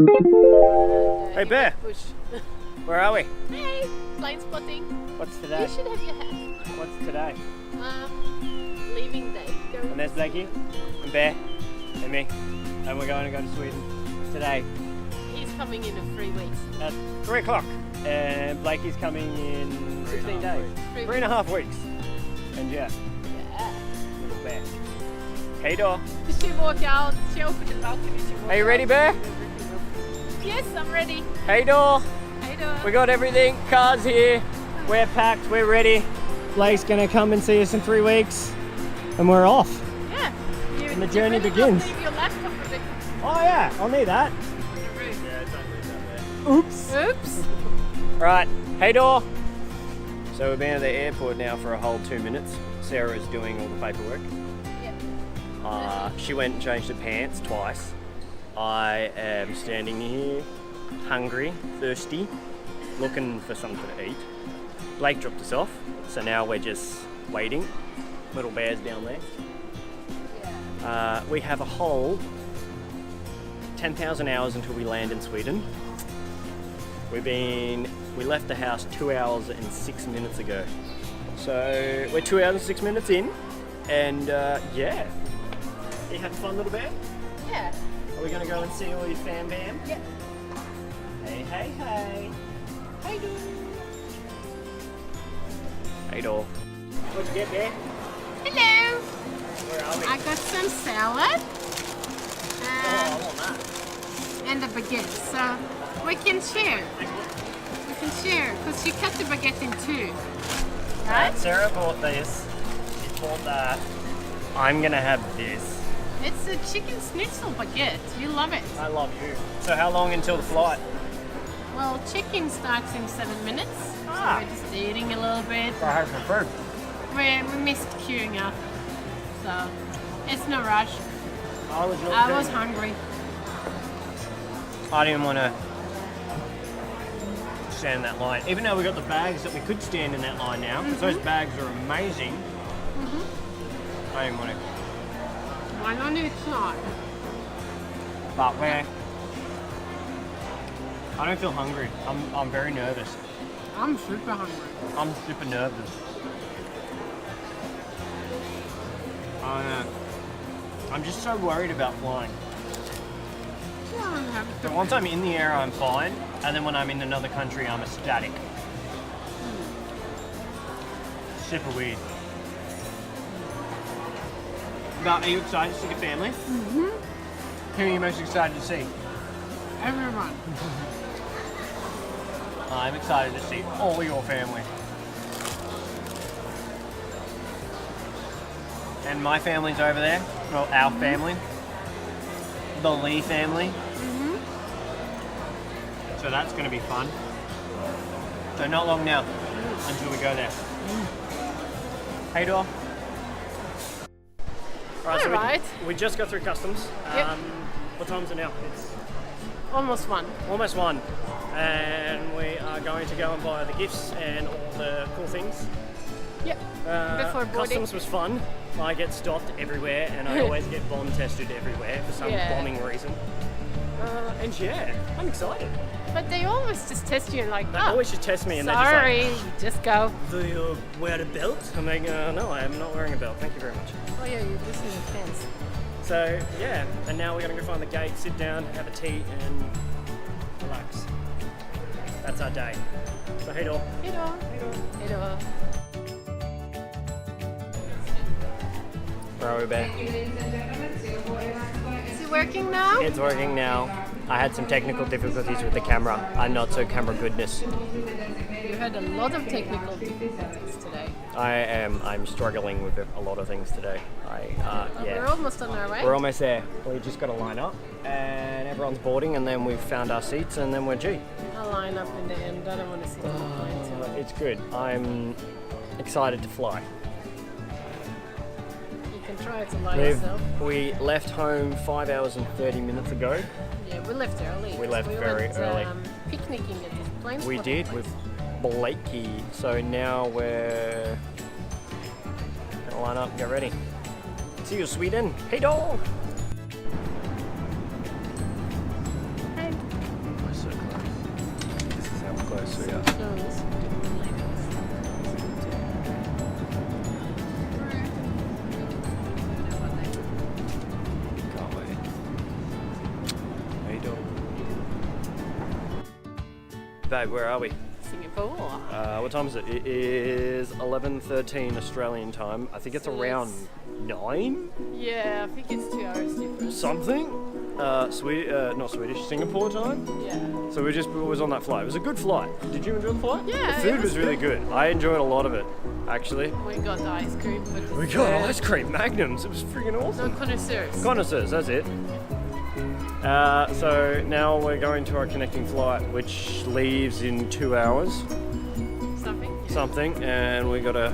Hey Bear, where are we? Hey, blind spotting. What's today? You should have your hat. What's today? Leaving day. And there's Blakey, and Bear, and me. And we're going to go to Sweden today He's coming in 3 weeks. at 3 o'clock. And Blakey's coming in 16 days. 3.5 weeks. And yeah, Yeah. little Bear. Hey door. She walk out, she opened the balcony, she walked Are you ready, out. Bear? Yes, I'm ready. Hey door. How you doing? We got everything. Cars here. We're packed. We're ready. Blake's gonna come and see us in 3 weeks, and we're off. Yeah. And the journey begins. Leave your laptop a bit. Oh yeah, I'll need that. Oops. Oops. Right. Hey door. So we've been at the airport now for a whole 2 minutes. Sarah's doing all the paperwork. Yep. She went and changed her pants twice. I am standing here, hungry, thirsty, looking for something to eat. Blake dropped us off, so now we're just waiting. Little Bear's down there. We have a whole 10,000 hours until we land in Sweden. We left the house 2 hours and 6 minutes ago. So we're 2 hours and 6 minutes in, and yeah. You had fun, little Bear? Yeah. Are we gonna go and see all your fam bam? Yeah. Hey, hey, hey. Hey, do. Hey, doll. What'd you get, Bear? Hello. Where are we? I got some salad Oh, I want that. and a baguette, so we can share. We can share because she cut the baguette in two. Right? Sarah bought this. She bought that. I'm gonna have this. It's a chicken schnitzel baguette. You love it. I love you. So how long until the flight? Well, chicken starts in 7 minutes. Ah. So we're just eating a little bit. I have some food. We missed queuing up, so it's no rush. I was hungry. I didn't want to stand in that line. Even though we got the bags that we could stand in that line now, because those bags are amazing. I didn't want to. I know it's not. But where? I don't feel hungry. I'm very nervous. I'm super hungry. I'm super nervous. I know. I'm just so worried about flying. So once I'm in the air, I'm fine, and then when I'm in another country, I'm ecstatic. Super weird. But are you excited to see your family? Who are you most excited to see? Everyone. I'm excited to see all your family. And my family's over there. Well, our family. The Lee family. So that's going to be fun. So not long now until we go there. Hey, door. Alright. We just got through customs. Yep. What time is it now? It's Almost one. almost 1. And we are going to go and buy the gifts and all the cool things. Yep. Before boarding. Customs was fun. I get stopped everywhere and I always get bomb tested everywhere for some bombing reason. And yeah, I'm excited. But they always just test you and like, They always just test me and they're sorry, just like, just go. do you wear a belt? I'm like, no, I am not wearing a belt. Thank you very much. Oh yeah, you're listening to fans. So yeah, and now we're gonna go find the gate, sit down, have a tea, and relax. That's our day. So hey, door. Hey, door. Hey, door. Where are we back? Is it working now? It's working now. I had some technical difficulties with the camera. I'm not so camera goodness. You had a lot of technical difficulties today. I'm struggling with a lot of things today. Yeah. We're almost on our way. We're almost there. We just got to line up and everyone's boarding and then we've found our seats and then we're G. I'll line up in the end. I don't want to see the plane. It's good. I'm excited to fly. You can try to lie yourself. We left home 5 hours and 30 minutes ago. Yeah, we left early. We left very early. Picnicking at this plane. We spotting did place. with Blakey. So now we're gonna line up and get ready. See you, Sweden. Hey, dog. Hey. hills. Can't wait. How you doing? Babe, where are we? Singapore. What time is it? It is 11:13 Australian time. I think it's So around 9? Yeah, I think it's 2 hours difference. Something? Not Swedish, Singapore time? Yeah. So we was on that flight. It was a good flight. Did you enjoy the flight? Yeah, The it food was was really good. I enjoyed a lot of it, actually. We got the ice cream. But We got ice cream, magnums. It was freaking No awesome. connoisseurs. Connoisseurs, that's it. So now we're going to our connecting flight, which leaves in 2 hours, something, and we gotta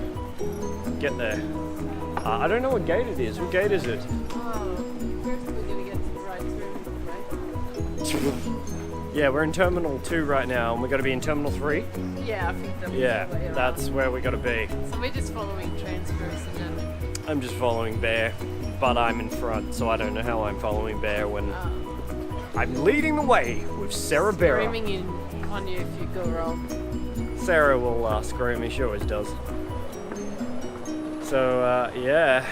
get there. I don't know what gate it is. What gate is it? Oh, first we're gonna get to the right terminal, right? Yeah, we're in Terminal 2 right now, and we're gonna be in Terminal 3. Yeah, I think that's Yeah, the way around. that's where we gotta be. So we're just following transfers and then I'm just following Bear, but I'm in front, so I don't know how I'm following Bear when I'm leading the way with Sarah Berra. screaming in on you if you go wrong. Sarah will scream me, she always does. So yeah,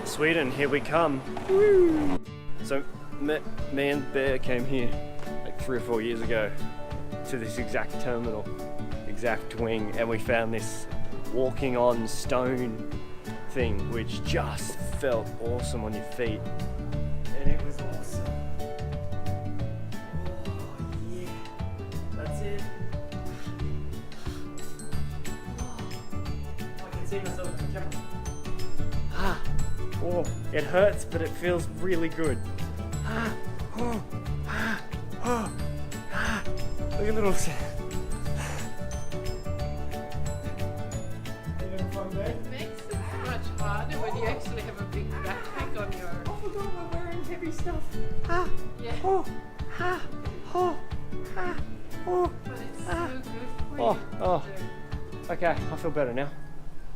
Sweden, here we come. Woo! So me and Bear came here like 3 or 4 years ago to this exact terminal, exact wing, and we found this walking on stone thing which just felt awesome on your feet. And it was awesome. Oh yeah, that's it. I can see myself in the camera. Oh, it hurts, but it feels really good. Look at little Sam. It makes it much harder when you actually have a big backpack on your. I forgot we're wearing heavy stuff. Yeah. But it's so good for you. Okay, I feel better now.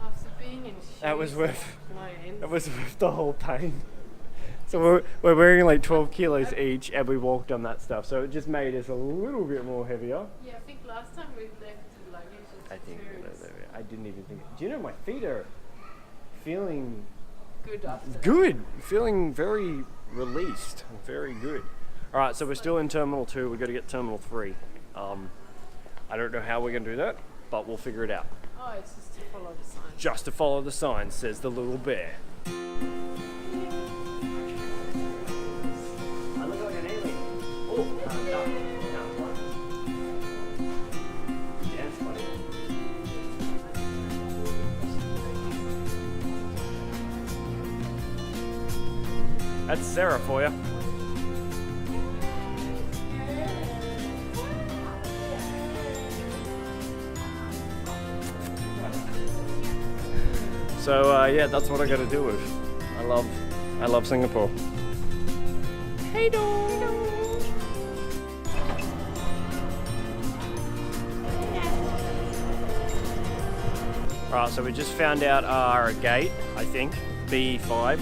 After being in shoes, That was worth. my ends. That was worth the whole pain. So we're wearing like 12 kilos each, and we walked on that stuff. So it just made us a little bit more heavier. Yeah, I think last time we left the luggage was I think tours. I didn't even think. Do you know my feet are feeling Good after that. good, feeling very released, very good. All right, so we're still in Terminal 2. We've got to get Terminal 3. I don't know how we're going to do that, but we'll figure it out. Oh, it's just to follow the sign. Just to follow the sign, says the little bear. I look like an alien. Oh, no. Dance funny. That's Sarah for you. So yeah, that's what I got to do with. I love Singapore. Hey do. Alright, so we just found out our gate, I think, B5.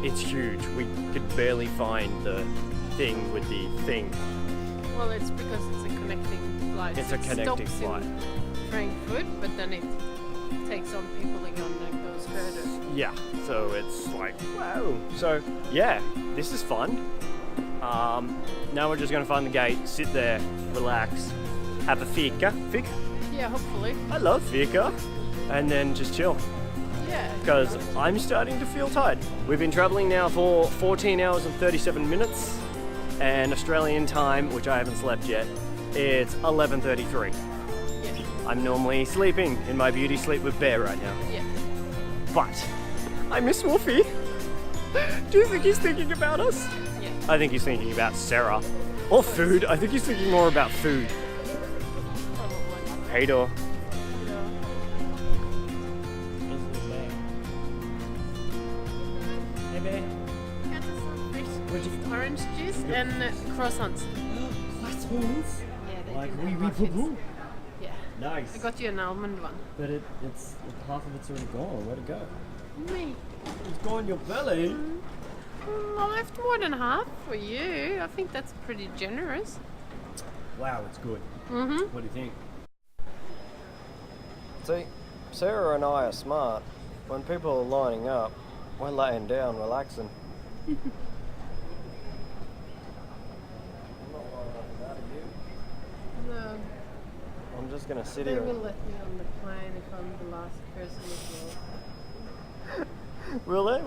It's huge. We could barely find the thing with the thing. Well, it's because it's a connecting flight. It's a connecting stops flight. in Frankfurt, but then it takes on people again and goes further. Yeah, so it's like, wow. So yeah, this is fun. Now we're just gonna find the gate, sit there, relax, have a fika. Fika? Yeah, hopefully. I love fika. And then just chill. Yeah. Because I'm starting to feel tired. We've been traveling now for 14 hours and 37 minutes, and Australian time, which I haven't slept yet, it's 11:33. Yeah. I'm normally sleeping in my beauty sleep with Bear right now. Yeah. But I miss Wolfie. Do you think he's thinking about us? Yeah. I think he's thinking about Sarah. Or food. I think he's thinking more about food. Probably. Hey door. Hey Bear. Got us some fresh orange juice and croissants. Croissants? Yeah, they Like do wee have wee muffins. poo poo. Yeah. Nice. I got you an almond one. But it's half of it's already gone. Where'd it go? Me. It's gone your belly. I left more than half for you. I think that's pretty generous. Wow, it's good. Mm-hmm. What do you think? See, Sarah and I are smart. When people are lining up, we're laying down, relaxing. I'm not lining up about it, you? No. I'm just gonna sit They here. will let me on the plane if I'm the last person as well. Will they?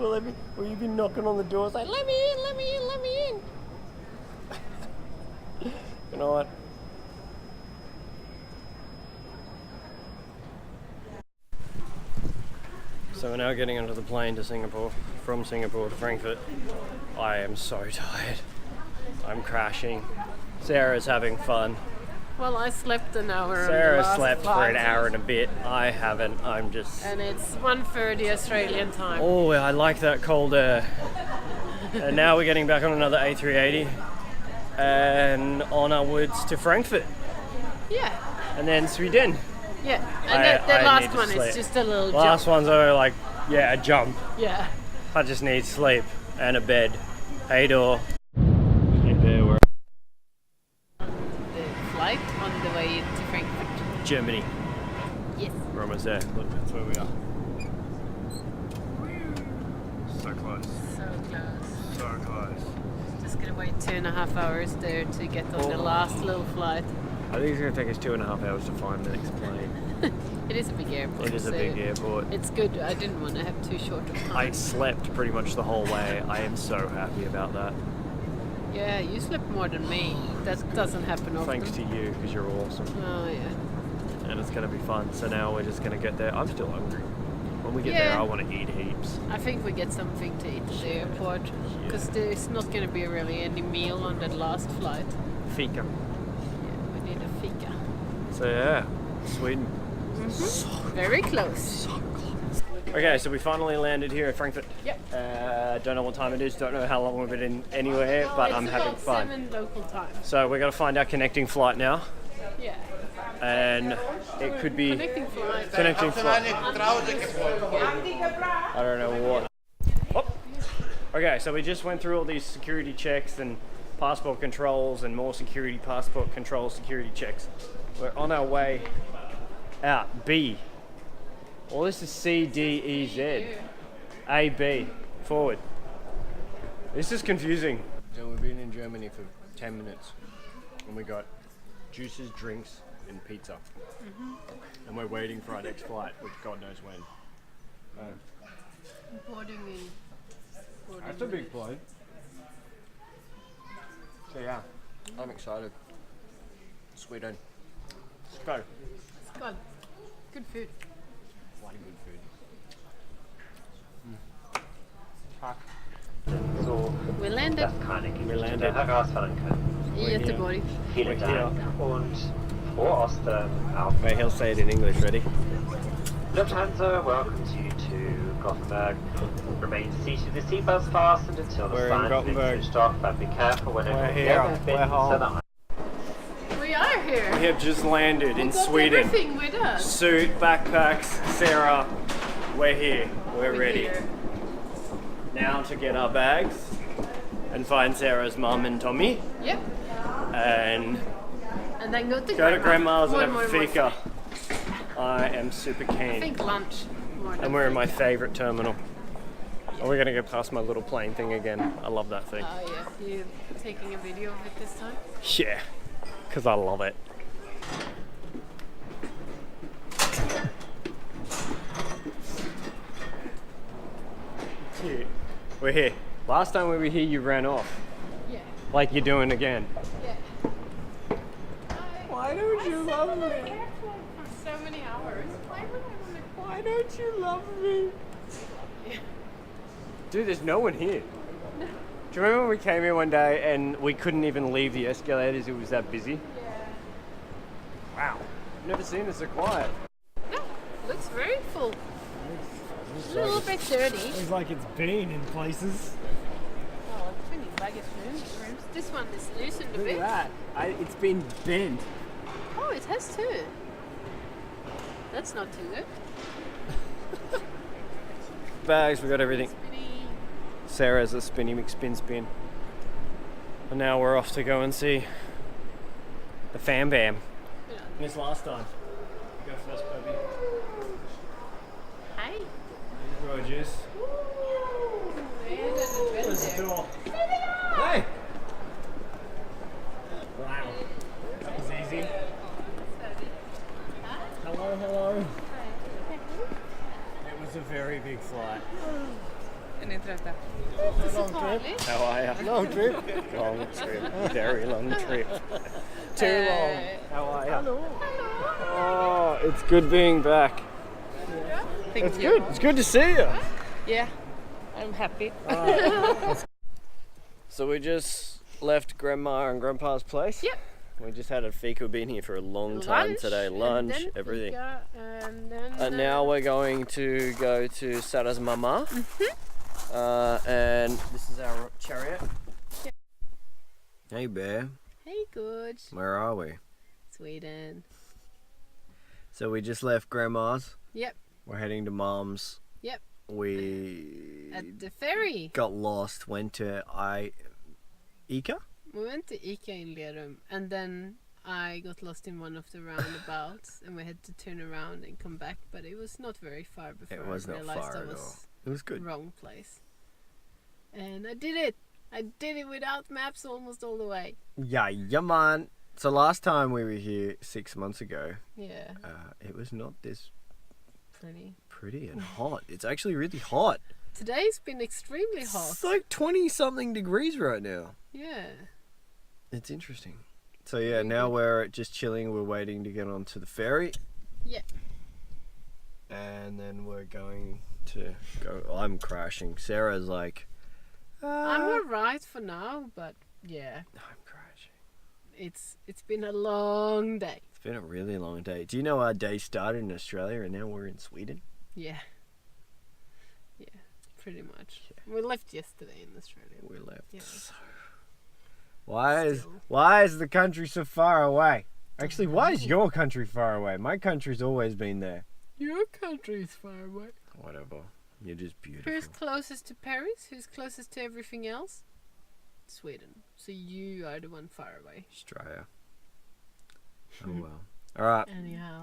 Will you be knocking on the door saying, let me in, let me in, let me in? You know what? So we're now getting onto the plane to Singapore, from Singapore to Frankfurt. I am so tired. I'm crashing. Sarah's having fun. Well, I slept an hour. Sarah on the last slept for flight, an hour and a bit. I haven't. I'm just... and it's 1:30 Australian time. Oh, I like that cold air. And now we're getting back on another A380 and on onwards to Frankfurt Yeah, and then Sweden. yeah. And the I last need to one sleep. is just a little Last jump. one's only like, yeah, a jump. Yeah. I just need sleep and a bed. Hey door. Hey there, we're The flight on the way to Frankfurt. Germany. Yes. We're almost there. Look, that's where we are. So close. So close. So close. Just gonna wait 2.5 hours there to get on the last little flight. I think it's going to take us 2.5 hours to find the next plane. It is a big airport. It is a so big airport. It's good. I didn't want to have too short of time. I slept pretty much the whole way. I am so happy about that. Yeah, you slept more than me. That doesn't happen often. Thanks to you, because you're awesome. Oh yeah. And it's going to be fun. So now we're just going to get there. I'm still hungry. When we get there, Yeah. I want to eat heaps. I think we get something to eat at the airport because there's not going to be really any meal on that last flight. Fika. Yeah, we need a fika. So yeah, Sweden. Very close. Okay, so we finally landed here at Frankfurt. Yep. Don't know what time it is, don't know how long we've been in anywhere, but I'm having It's fun. about 7 local time. So we're going to find our connecting flight now, Yeah. and it could be Connecting flight. connecting flight. I don't know what. Oh. Okay, so we just went through all these security checks and passport controls and more security passport control security checks. We're on our way out. B. Well, this is C, D, E, Z. A, B. Forward. This is confusing. So we've been in Germany for 10 minutes and we got juices, drinks and pizza. And we're waiting for our next flight, which God knows when. Boarding in. That's a big plane. So yeah, I'm excited. Sweden. Let's go. It's good. Good food. Bloody good food. So, We landed das kann ich Wir nicht landed. herausfallen können. in Göteborg. Vielen We're here. Dank und frohe Ostern auf Wait, he'll say it in English. Ready? Lufthansa welcomes you to Gothenburg. Remain seated with seatbelts fastened until the We're in sign has been Gothenburg. switched off, but be careful whenever We're the here. other has been We're home. so that We are here. We have just landed We in got Sweden. everything with us. Suit, backpacks, Sarah. We're here. We're ready. Here. Now to get our bags and find Sarah's mum and Tommy Yep. and And then go to go to grandma's More, and have a more. fika. I am super I keen. think lunch. More than And we're in my fika. favourite terminal. And we're going to go past my little plane thing again. I love that thing. Oh yeah, you taking a video of it this time? Yeah, because I love it. Cute. We're here. Last time we were here, you ran off. Yeah. Like you're doing again. Yeah. Why don't you love me? For so many hours. Why would I want to? Why don't you love me? Dude, there's no one here. Do you remember when we came here one day and we couldn't even leave the escalators? It was that busy. Yeah. Wow. Never seen it so quiet. No, looks very full. A little bit dirty. It's like it's been in places. Oh, it's really luggage rooms. This one is loosened a Look bit. at that. It's been bent. Oh, it has too. That's not too good. Bags, we got everything. Spinny. Sarah's a spinny McSpin. And now we're off to go and see the Fam Bam. Yeah. This last time. Go first, baby. gorgeous. There's the door. Hey! Wow. That was easy. Hello, hello. It was a very big flight. Är ni trötta? Long trip. How are you? Long trip. Long trip. Very long trip. Too long. How are you? Hello. Oh, it's good being back. It's good. It's good to see you. Yeah, I'm happy. So we just left Grandma and Grandpa's place. Yep. We just had a fika. We've been here for a long time today. Lunch, and then everything. fika, and then, Now we're going to go to Sarah's mama. And this is our chariot. Yep. Hey Bear, Hey, good. where are we? Sweden. So we just left Grandma's. Yep. We're heading to Mom's. Yep. We At the ferry. got lost, went to Ica? We went to Ica in Lerum, and then I got lost in one of the roundabouts, and we had to turn around and come back. But it was not very far before It was I not realized far I at all. was It was good. wrong place. And I did it. I did it without maps almost all the way. Yeah, man. So last time we were here 6 months ago, Yeah, it was not this pretty. and hot. It's actually really hot. Today's been extremely hot. It's like 20 something degrees right now. Yeah. It's interesting. So yeah, now we're just chilling. We're waiting to get onto the ferry. Yeah. And then we're going to go. I'm crashing. Sarah's like, I'm alright for now, but yeah, I'm crashing. it's been a long day. It's been a really long day. Do you know our day started in Australia and now we're in Sweden? Yeah. Yeah, pretty much. We left yesterday in Australia. We left. Yeah. So... Why Still. is the country so far away? Actually, why is your country far away? My country's always been there. Your country is far away. Whatever. You're just beautiful. Who's closest to Paris? Who's closest to everything else? Sweden. So you are the one far away. Australia. Oh well. All right. Anyhow.